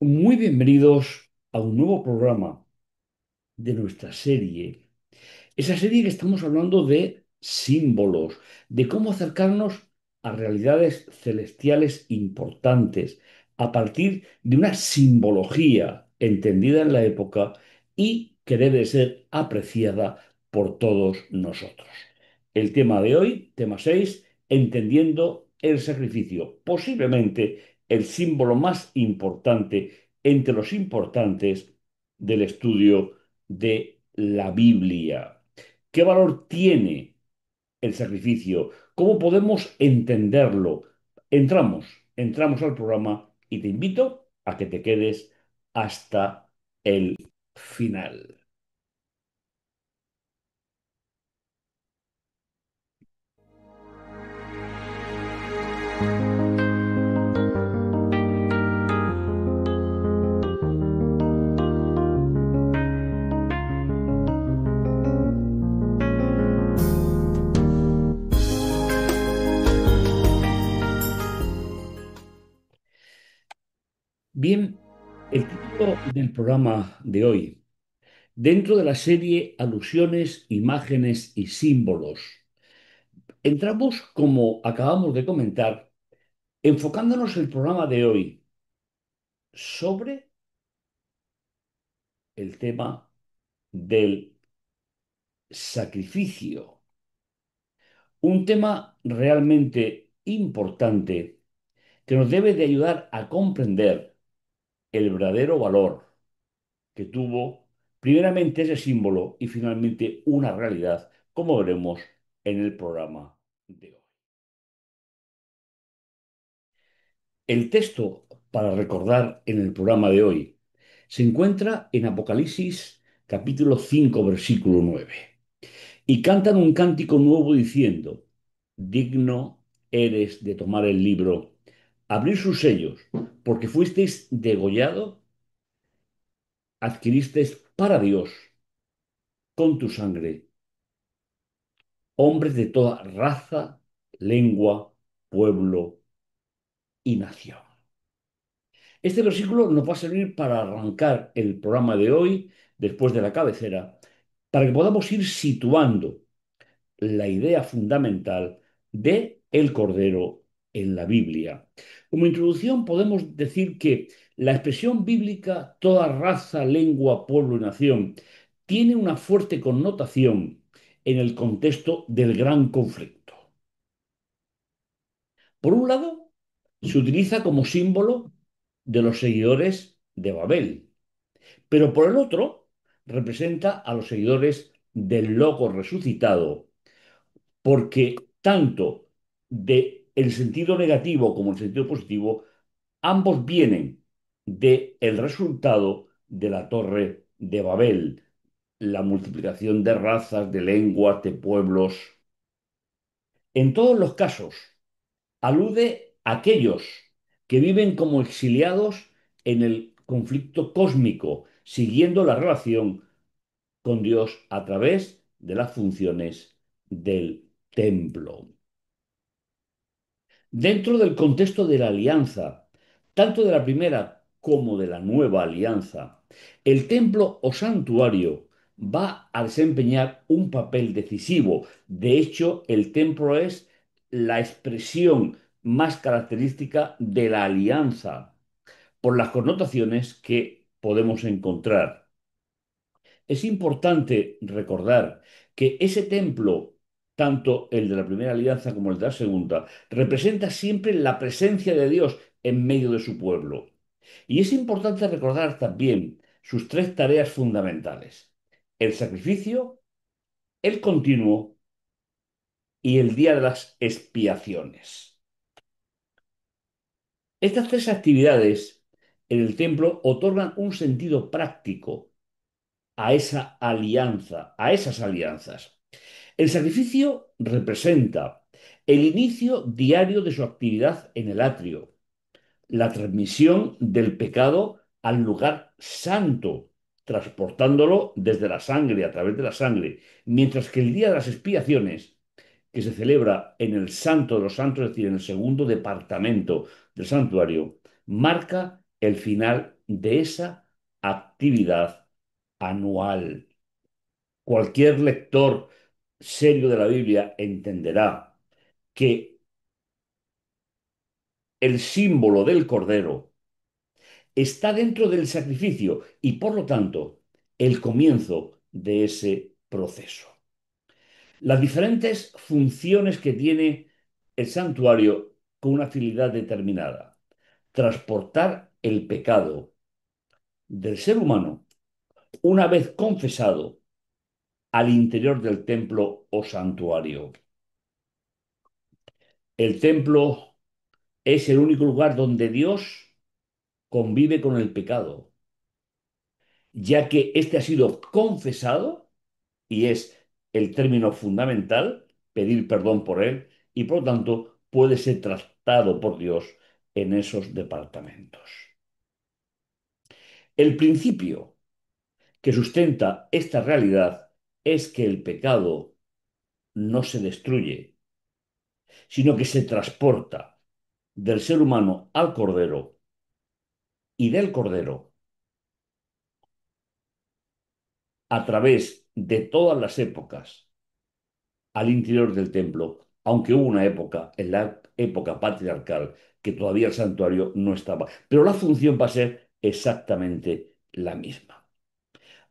Muy bienvenidos a un nuevo programa de nuestra serie. Esa serie que estamos hablando de símbolos, de cómo acercarnos a realidades celestiales importantes a partir de una simbología entendida en la época y que debe ser apreciada por todos nosotros. El tema de hoy, tema 6, entendiendo el sacrificio, posiblemente el símbolo más importante entre los importantes del estudio de la Biblia. ¿Qué valor tiene el sacrificio? ¿Cómo podemos entenderlo? Entramos al programa y te invito a que te quedes hasta el final. Bien, el título del programa de hoy, dentro de la serie Alusiones, Imágenes y Símbolos, entramos, como acabamos de comentar, enfocándonos el programa de hoy sobre el tema del sacrificio. Un tema realmente importante que nos debe de ayudar a comprender el verdadero valor que tuvo primeramente ese símbolo y finalmente una realidad, como veremos en el programa de hoy. El texto para recordar en el programa de hoy se encuentra en Apocalipsis capítulo 5 versículo 9. Y cantan un cántico nuevo diciendo, digno eres de tomar el libro, abrir sus sellos, porque fuisteis degollado, adquiristeis para Dios con tu sangre hombres de toda raza, lengua, pueblo y nación. Este versículo nos va a servir para arrancar el programa de hoy, después de la cabecera, para que podamos ir situando la idea fundamental de el Cordero en la Biblia. Como introducción podemos decir que la expresión bíblica toda raza, lengua, pueblo y nación tiene una fuerte connotación en el contexto del gran conflicto. Por un lado, se utiliza como símbolo de los seguidores de Babel, pero por el otro, representa a los seguidores del Loco resucitado, porque tanto de el sentido negativo como el sentido positivo, ambos vienen del resultado de la Torre de Babel, la multiplicación de razas, de lenguas, de pueblos. En todos los casos, alude a aquellos que viven como exiliados en el conflicto cósmico, siguiendo la relación con Dios a través de las funciones del templo. Dentro del contexto de la alianza, tanto de la primera como de la nueva alianza, el templo o santuario va a desempeñar un papel decisivo. De hecho, el templo es la expresión más característica de la alianza por las connotaciones que podemos encontrar. Es importante recordar que ese templo, tanto el de la primera alianza como el de la segunda, representa siempre la presencia de Dios en medio de su pueblo. Y es importante recordar también sus tres tareas fundamentales: el sacrificio, el continuo y el día de las expiaciones. Estas tres actividades en el templo otorgan un sentido práctico a esa alianza, a esas alianzas. El sacrificio representa el inicio diario de su actividad en el atrio, la transmisión del pecado al lugar santo, transportándolo desde la sangre, a través de la sangre, mientras que el día de las expiaciones, que se celebra en el Santo de los Santos, es decir, en el segundo departamento del santuario, marca el final de esa actividad anual. Cualquier lector serio de la Biblia entenderá que el símbolo del Cordero está dentro del sacrificio y, por lo tanto, el comienzo de ese proceso. Las diferentes funciones que tiene el santuario con una finalidad determinada: transportar el pecado del ser humano una vez confesado al interior del templo o santuario. El templo es el único lugar donde Dios convive con el pecado, ya que éste ha sido confesado y es el término fundamental, pedir perdón por él, y por lo tanto puede ser tratado por Dios en esos departamentos. El principio que sustenta esta realidad es que el pecado no se destruye, sino que se transporta del ser humano al cordero y del cordero a través de todas las épocas al interior del templo, aunque hubo una época, en la época patriarcal, que todavía el santuario no estaba. Pero la función va a ser exactamente la misma.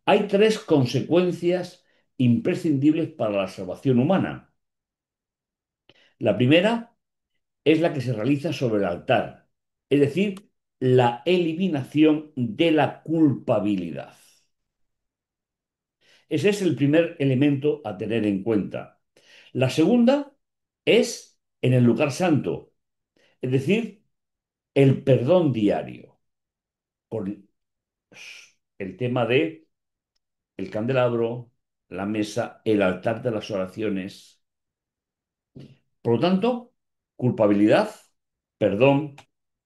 Hay tres consecuencias imprescindibles para la salvación humana. La primera es la que se realiza sobre el altar, es decir, la eliminación de la culpabilidad. Ese es el primer elemento a tener en cuenta. La segunda es en el lugar santo, es decir, el perdón diario, con el tema de el candelabro, la mesa, el altar de las oraciones. Por lo tanto, culpabilidad, perdón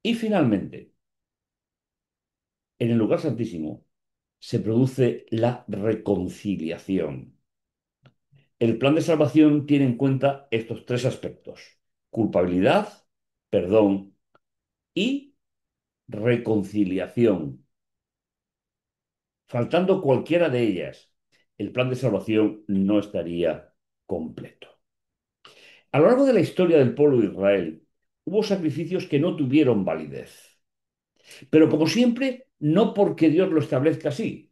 y finalmente, en el lugar santísimo se produce la reconciliación. El plan de salvación tiene en cuenta estos tres aspectos: culpabilidad, perdón y reconciliación. Faltando cualquiera de ellas, el plan de salvación no estaría completo. A lo largo de la historia del pueblo de Israel, hubo sacrificios que no tuvieron validez. Pero como siempre, no porque Dios lo establezca así,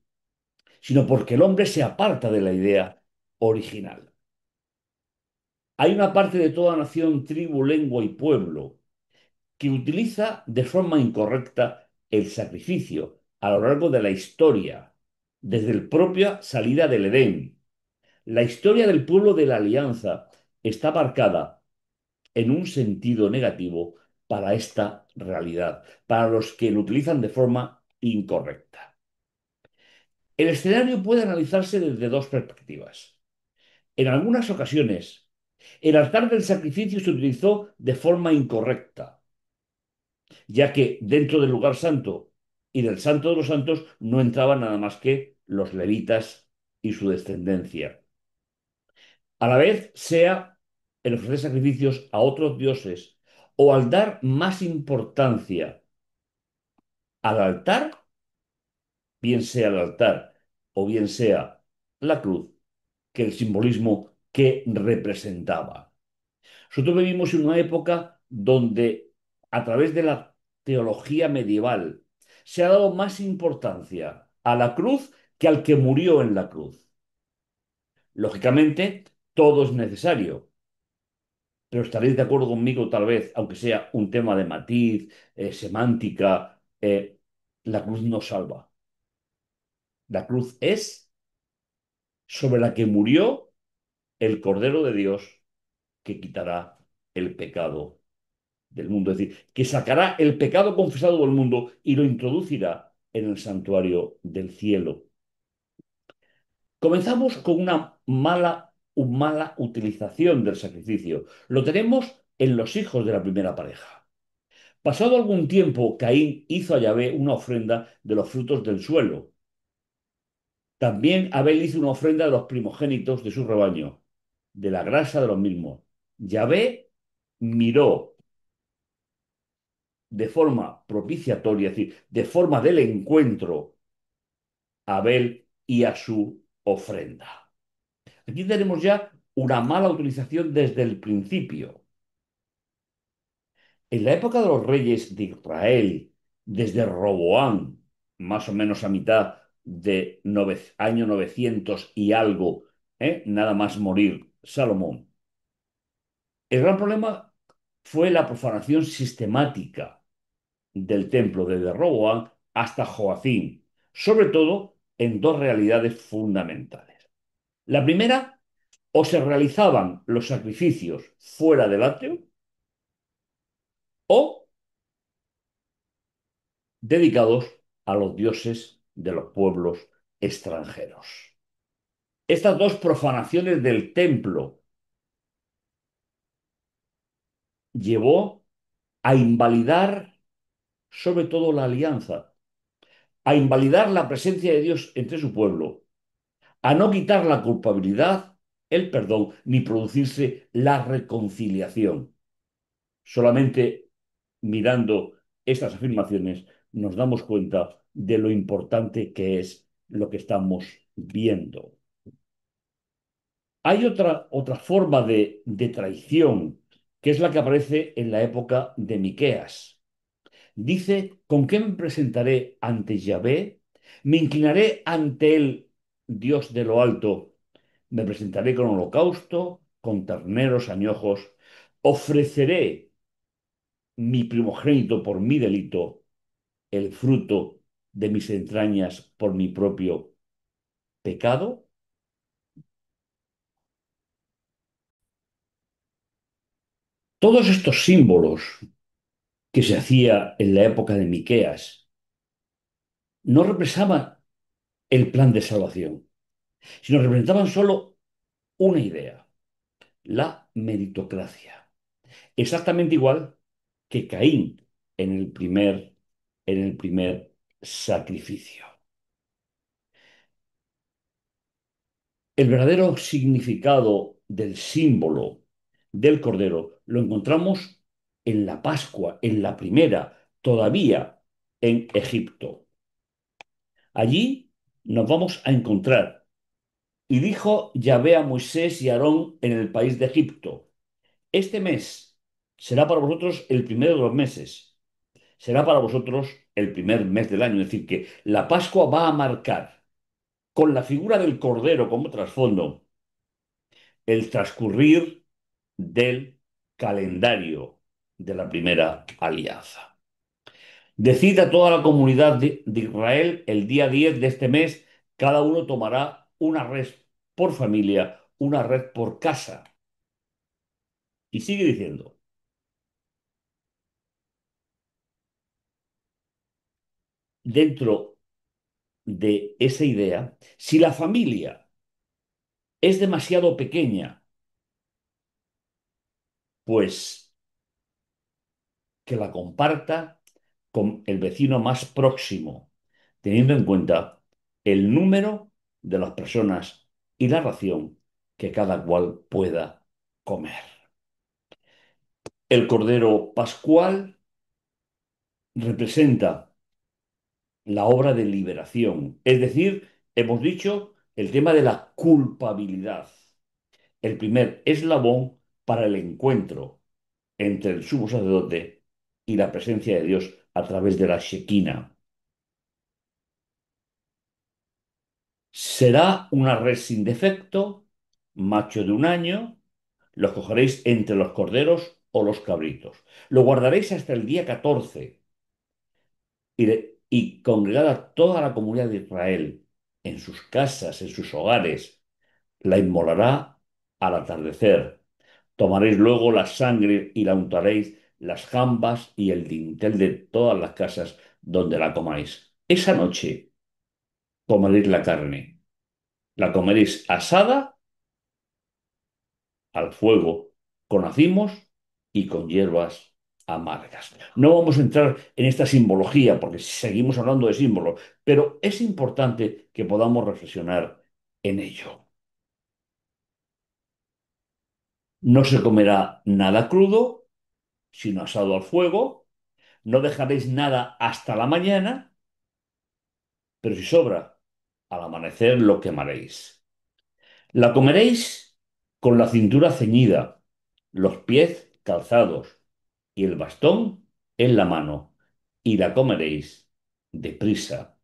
sino porque el hombre se aparta de la idea original. Hay una parte de toda nación, tribu, lengua y pueblo que utiliza de forma incorrecta el sacrificio a lo largo de la historia, desde la propia salida del Edén. La historia del pueblo de la alianza está marcada en un sentido negativo para esta realidad, para los que lo utilizan de forma incorrecta. El escenario puede analizarse desde dos perspectivas. En algunas ocasiones, el altar del sacrificio se utilizó de forma incorrecta, ya que dentro del lugar santo y del santo de los santos no entraban nada más que los levitas y su descendencia. A la vez, sea el ofrecer sacrificios a otros dioses o al dar más importancia al altar, bien sea el altar o bien sea la cruz, que el simbolismo que representaba. Nosotros vivimos en una época donde, a través de la teología medieval, se ha dado más importancia a la cruz que al que murió en la cruz. Lógicamente, todo es necesario, pero estaréis de acuerdo conmigo, tal vez, aunque sea un tema de matiz, semántica, la cruz no salva. La cruz es sobre la que murió el Cordero de Dios que quitará el pecado del mundo. Es decir, que sacará el pecado confesado del mundo y lo introducirá en el santuario del cielo. Comenzamos con una mala utilización del sacrificio. Lo tenemos en los hijos de la primera pareja. Pasado algún tiempo, Caín hizo a Yahvé una ofrenda de los frutos del suelo. También Abel hizo una ofrenda de los primogénitos de su rebaño, de la grasa de los mismos. Yahvé miró de forma propiciatoria, es decir, de forma del encuentro, a Abel y a su ofrenda. Aquí tenemos ya una mala utilización desde el principio. En la época de los reyes de Israel, desde Roboán, más o menos a mitad de año 900 y algo, nada más morir Salomón, el gran problema fue la profanación sistemática del templo desde Roboán hasta Joacim, sobre todo en dos realidades fundamentales. La primera, o se realizaban los sacrificios fuera del atrio, o dedicados a los dioses de los pueblos extranjeros. Estas dos profanaciones del templo llevó a invalidar sobre todo la alianza, a invalidar la presencia de Dios entre su pueblo, a no quitar la culpabilidad, el perdón, ni producirse la reconciliación. Solamente mirando estas afirmaciones nos damos cuenta de lo importante que es lo que estamos viendo. Hay otra forma de traición, que es la que aparece en la época de Miqueas. Dice, ¿con qué me presentaré ante Yahvé? Me inclinaré ante el Dios de lo alto. Me presentaré con holocausto, con terneros añojos. Ofreceré mi primogénito por mi delito, el fruto de mis entrañas por mi propio pecado. Todos estos símbolos que se hacía en la época de Miqueas no representaban el plan de salvación, sino representaban solo una idea, la meritocracia. Exactamente igual que Caín en el primer sacrificio. El verdadero significado del símbolo del Cordero lo encontramos en la Pascua, en la primera, todavía en Egipto. Allí nos vamos a encontrar. Y dijo Yahvé a Moisés y a Aarón en el país de Egipto: este mes será para vosotros el primero de los meses, será para vosotros el primer mes del año. Es decir, que la Pascua va a marcar, con la figura del Cordero como trasfondo, el transcurrir del calendario de la primera alianza. Decid a toda la comunidad de Israel el día 10 de este mes, cada uno tomará una res por familia, una red por casa. Y sigue diciendo, dentro de esa idea, si la familia es demasiado pequeña, pues que la comparta con el vecino más próximo, teniendo en cuenta el número de las personas y la ración que cada cual pueda comer. El Cordero Pascual representa la obra de liberación, es decir, hemos dicho el tema de la culpabilidad, el primer eslabón para el encuentro entre el sumo sacerdote y la presencia de Dios a través de la Shekinah. Será una res sin defecto, macho de un año, los cogeréis entre los corderos o los cabritos. Lo guardaréis hasta el día 14 y congregad a toda la comunidad de Israel en sus casas, en sus hogares. La inmolará al atardecer. Tomaréis luego la sangre y la untaréis las jambas y el dintel de todas las casas donde la comáis. Esa noche comeréis la carne. La comeréis asada al fuego, con acimos y con hierbas amargas. No vamos a entrar en esta simbología porque seguimos hablando de símbolos, pero es importante que podamos reflexionar en ello. No se comerá nada crudo, sino asado al fuego. no dejaréis nada hasta la mañana, pero si sobra, al amanecer lo quemaréis. La comeréis con la cintura ceñida, los pies calzados y el bastón en la mano, y la comeréis deprisa.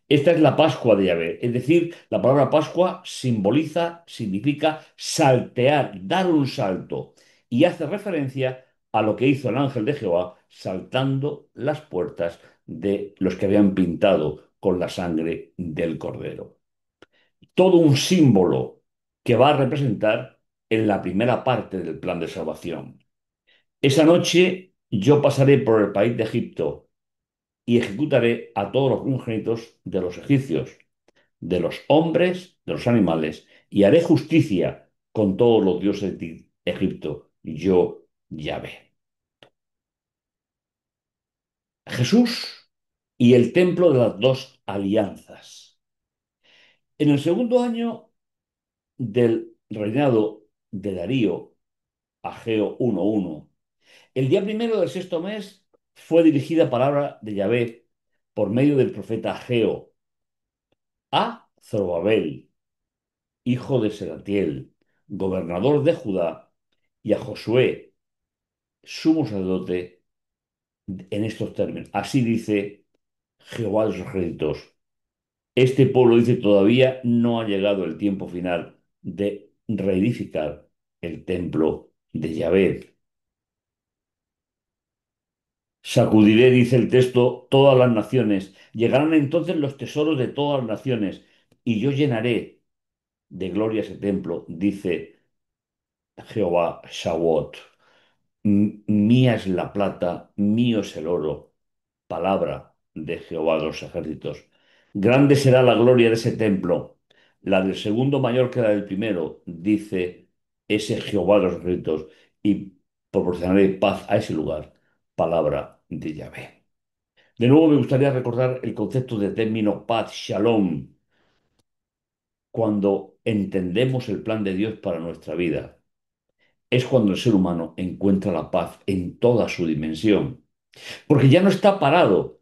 Esta es la Pascua de Yahvé, es decir, la palabra Pascua significa saltear, dar un salto, y hace referencia a lo que hizo el ángel de Jehová saltando las puertas de los que habían pintado con la sangre del cordero. Todo un símbolo que va a representar en la primera parte del plan de salvación. Esa noche yo pasaré por el país de Egipto y ejecutaré a todos los primogénitos de los egipcios, de los hombres, de los animales, y haré justicia con todos los dioses de Egipto. Yo, Yahvé. Jesús y el templo de las dos alianzas. En el segundo año del reinado de Darío, Ageo 1:1, el día primero del sexto mes fue dirigida palabra de Yahvé por medio del profeta Ageo a Zorobabel, hijo de Seratiel, gobernador de Judá, y a Josué, sumo sacerdote, en estos términos. Así dice Jehová de los ejércitos. Este pueblo dice todavía no ha llegado el tiempo final de reedificar el templo de Yahvé. Sacudiré, dice el texto, todas las naciones. Llegarán entonces los tesoros de todas las naciones y yo llenaré de gloria ese templo, dice Jehová Shawot. Mía es la plata, mío es el oro, palabra de Jehová de los ejércitos. Grande será la gloria de ese templo, la del segundo mayor que la del primero, dice ese Jehová de los ejércitos, y proporcionaré paz a ese lugar, palabra de Yahvé. De nuevo me gustaría recordar el concepto de término paz, shalom, cuando entendemos el plan de Dios para nuestra vida. Es cuando el ser humano encuentra la paz en toda su dimensión, porque ya no está parado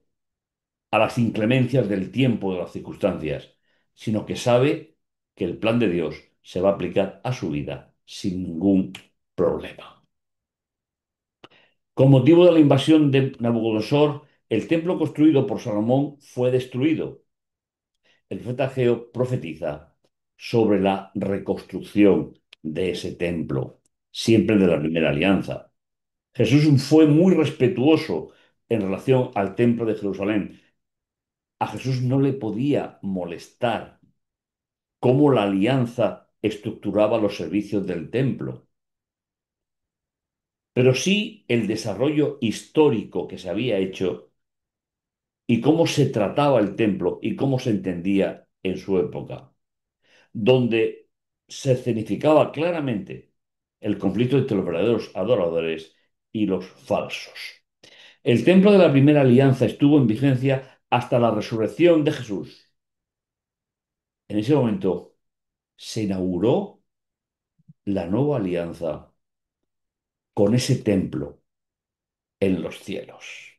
a las inclemencias del tiempo o de las circunstancias, sino que sabe que el plan de Dios se va a aplicar a su vida sin ningún problema. Con motivo de la invasión de Nabucodonosor, el templo construido por Salomón fue destruido. El profeta Ageo profetiza sobre la reconstrucción de ese templo, siempre de la primera alianza. Jesús fue muy respetuoso en relación al templo de Jerusalén. A Jesús no le podía molestar cómo la alianza estructuraba los servicios del templo, pero sí el desarrollo histórico que se había hecho y cómo se trataba el templo y cómo se entendía en su época, donde se escenificaba claramente el conflicto entre los verdaderos adoradores y los falsos. El templo de la primera alianza estuvo en vigencia hasta la resurrección de Jesús. En ese momento se inauguró la nueva alianza con ese templo en los cielos.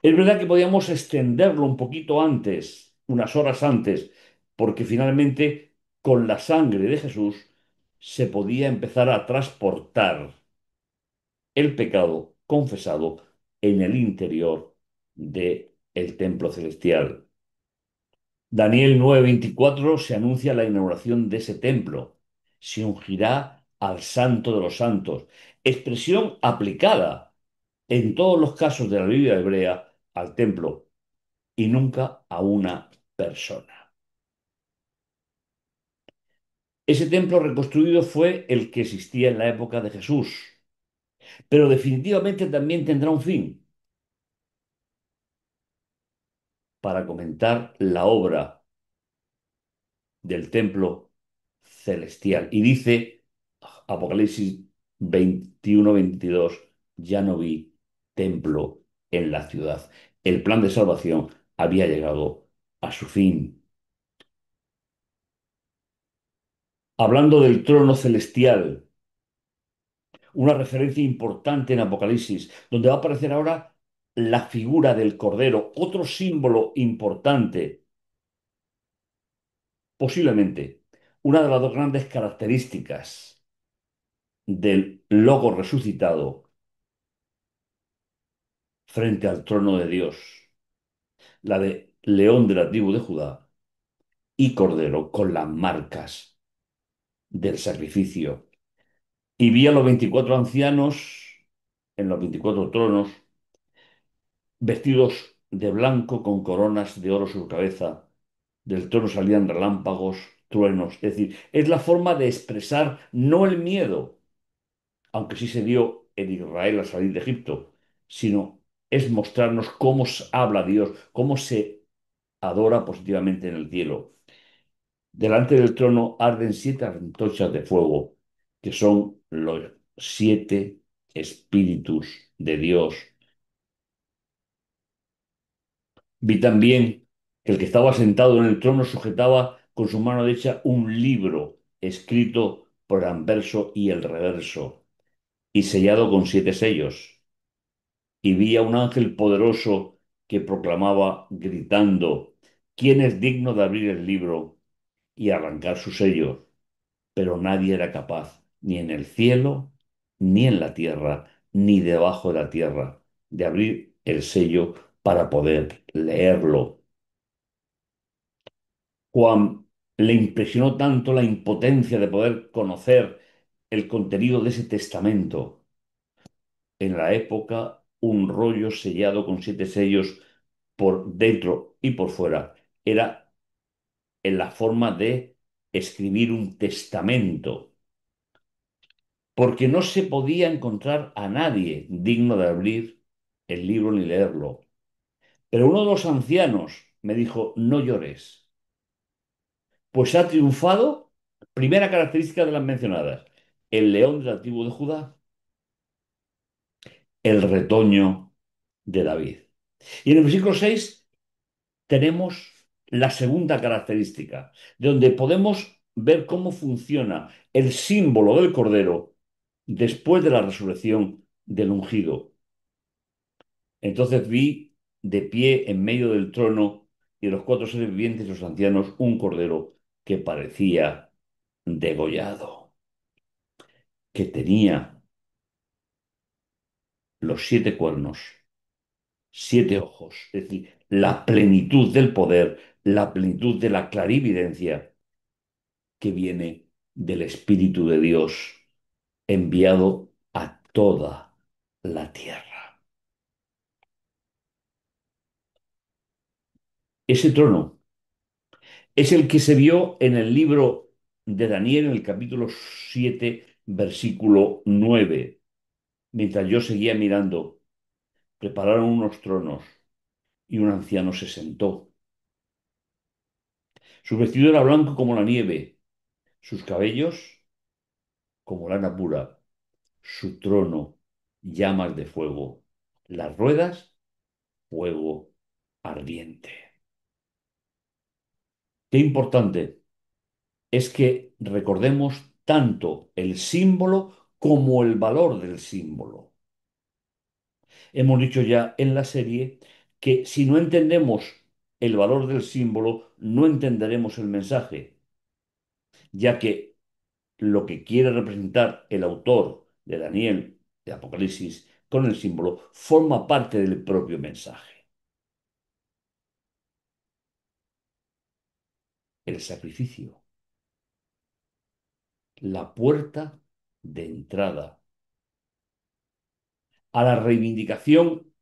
Es verdad que podíamos extenderlo un poquito antes, unas horas antes, porque finalmente con la sangre de Jesús se podía empezar a transportar el pecado confesado en el interior del templo celestial. Daniel 9:24 se anuncia la inauguración de ese templo. Se ungirá al Santo de los Santos, expresión aplicada en todos los casos de la Biblia hebrea al templo y nunca a una persona. Ese templo reconstruido fue el que existía en la época de Jesús, pero definitivamente también tendrá un fin para comentar la obra del templo celestial. Y dice Apocalipsis 21:22, ya no vi templo en la ciudad. El plan de salvación había llegado a su fin. Hablando del trono celestial, una referencia importante en Apocalipsis, donde va a aparecer ahora la figura del Cordero, otro símbolo importante, posiblemente una de las dos grandes características del Logo resucitado frente al trono de Dios, la de León de la tribu de Judá y Cordero con las marcas del sacrificio. Y vi a los 24 ancianos en los 24 tronos, vestidos de blanco con coronas de oro en su cabeza. Del trono salían relámpagos, truenos. Es decir, es la forma de expresar no el miedo, aunque sí se dio en Israel al salir de Egipto, sino es mostrarnos cómo habla Dios, cómo se adora positivamente en el cielo. Delante del trono arden siete antorchas de fuego, que son los siete espíritus de Dios. Vi también que el que estaba sentado en el trono sujetaba con su mano derecha un libro escrito por el anverso y el reverso y sellado con siete sellos. Y vi a un ángel poderoso que proclamaba gritando: ¿Quién es digno de abrir el libro y arrancar su sello? Pero nadie era capaz, ni en el cielo, ni en la tierra, ni debajo de la tierra, de abrir el sello para poder leerlo. Juan le impresionó tanto la impotencia de poder conocer el contenido de ese testamento. En la época, un rollo sellado con siete sellos por dentro y por fuera era en la forma de escribir un testamento, porque no se podía encontrar a nadie digno de abrir el libro ni leerlo. Pero uno de los ancianos me dijo: no llores, pues ha triunfado, primera característica de las mencionadas, el león de la tribu de Judá, el retoño de David. Y en el versículo 6 tenemos la segunda característica, de donde podemos ver cómo funciona el símbolo del Cordero después de la resurrección del ungido. Entonces vi de pie en medio del trono y de los cuatro seres vivientes y los ancianos un cordero que parecía degollado, que tenía los siete cuernos, siete ojos, es decir, la plenitud del poder, la plenitud de la clarividencia que viene del Espíritu de Dios enviado a toda la tierra. Ese trono es el que se vio en el libro de Daniel en el capítulo 7, versículo 9. Mientras yo seguía mirando, prepararon unos tronos y un anciano se sentó. Su vestido era blanco como la nieve, sus cabellos como lana pura, su trono llamas de fuego, las ruedas fuego ardiente. Qué importante es que recordemos tanto el símbolo como el valor del símbolo. Hemos dicho ya en la serie que si no entendemos el valor del símbolo, no entenderemos el mensaje, ya que lo que quiere representar el autor de Daniel, de Apocalipsis, con el símbolo, forma parte del propio mensaje. El sacrificio, la puerta de entrada a la reivindicación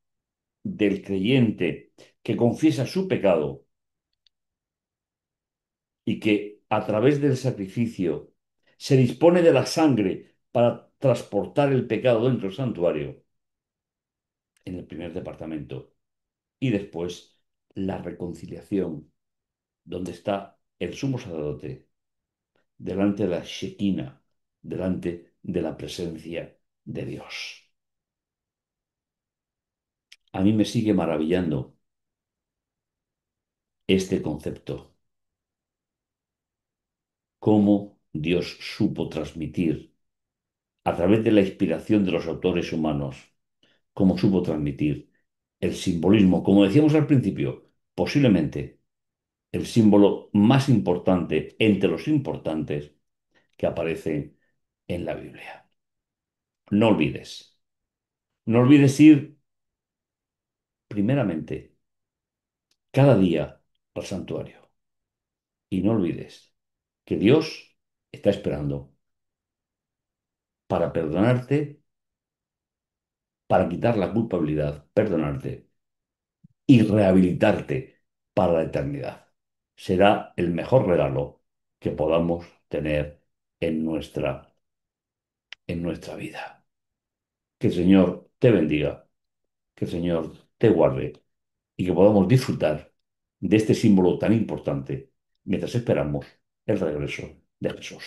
del creyente que confiesa su pecado y que a través del sacrificio se dispone de la sangre para transportar el pecado dentro del santuario, en el primer departamento, y después la reconciliación, donde está el sumo sacerdote, delante de la Shekinah, delante de la presencia de Dios. A mí me sigue maravillando este concepto, cómo Dios supo transmitir a través de la inspiración de los autores humanos, cómo supo transmitir el simbolismo, como decíamos al principio, posiblemente el símbolo más importante entre los importantes que aparece en la Biblia. No olvides, no olvides ir primeramente cada día al santuario y no olvides que Dios está esperando para perdonarte, para quitar la culpabilidad, perdonarte y rehabilitarte para la eternidad. Será el mejor regalo que podamos tener en nuestra vida. Que el Señor te bendiga, que el Señor te guarde y que podamos disfrutar de este símbolo tan importante mientras esperamos el regreso de Jesús.